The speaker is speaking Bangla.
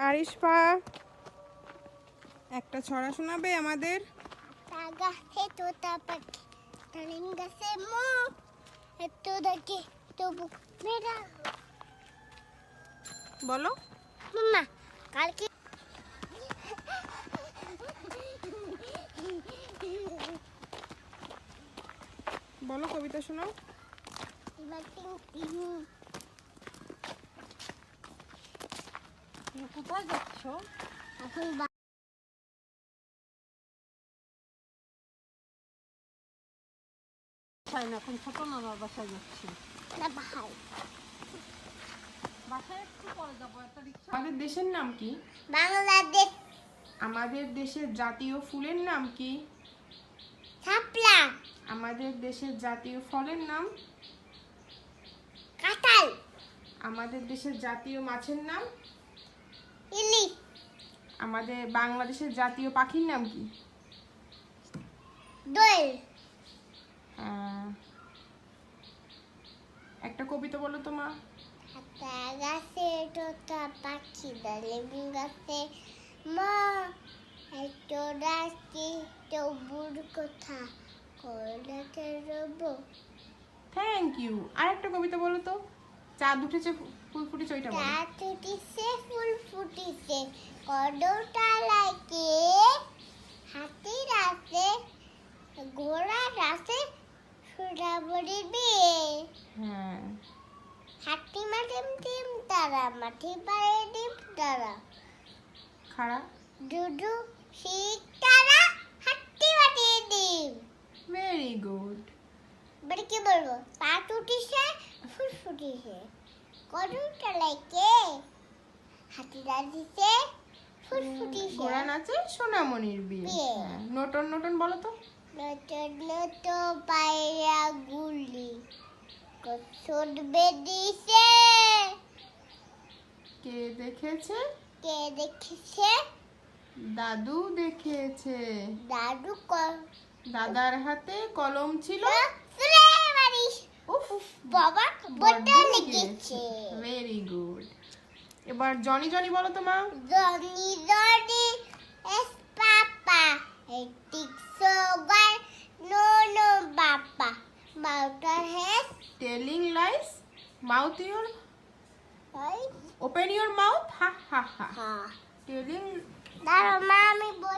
আরিশপা একটা ছড়া শোনাবে আমাদের। গাছে তোতা পাখি ডালিম গাছে মো এত দেখে তবু মেরা বলো মাম্মা কালকে বলো কবিতা শোনাও। কোথায় যাচ্ছ? এখন এখন ছোট নানার বাসায় যাচ্ছি। ভাই বাসায় একটু পরে যাবো, একটা রিক্সা। আমাদের দেশের নাম কি? বাংলাদেশ। আমাদের দেশের জাতীয় ফুলের নাম কি? শাপলা। আমাদের দেশের জাতীয় ফলের নাম? কাঁঠাল। আমাদের দেশের জাতীয় মাছের নাম? ইলিশ। আমাদের বাংলাদেশের জাতীয় পাখির নাম কি? দোয়েল। একটা কবিতা বলো তো মা। গাছে তোতা পাখি ডালিম গাছে মা এত ডাকি তবুর কথা কইলাতে রব। Thank you. আর একটা কবিতা বলো তো। চাঁদ উঠেছে ফুল ফুটেছে ওইটা বলো। চাঁদ উঠিছে ফুল ফুটিছে কদটা লাগে হাতির আছে ঘোড়ার আছে সুরাবড়ি বিয়ে। হ্যাঁ। হাতি মাটিম টিম তারা মাটি পায়ে ডিম তারা খাড়া। দুদু শিক তারা হাতি মাটি ডিম। Very good. এবারে কি বলবো? চাঁদ উঠিছে ফুল ফুটিছে কদটা লাগে হাতি দাঁড়িয়েছে ফুল ফুটিছে ঘোড়া নাচে সোনামণির বিয়ে। বিয়ে। হ্যাঁ। নটন নটন বলো তো। নতুন নতুন পায়রা গুলি কসুর বেদিছে কে দেখেছে? কে দেখেছে? দাদু দেখেছে। দাদু দাদার হাতে কলম ছিল। উফ, বাবা বড্ড বড় লেগেছে। লেগেছে। Very good. এবার জনি জনি বলো তো মা। Johnny Johnny yes papa eating sugar no no papa মাউটার হেস টেলিং লাইস মাউথ ইউর তাই open your mouth ha ha ha. হ্যাঁ টেলিং দাঁড়াও মা আমি বলি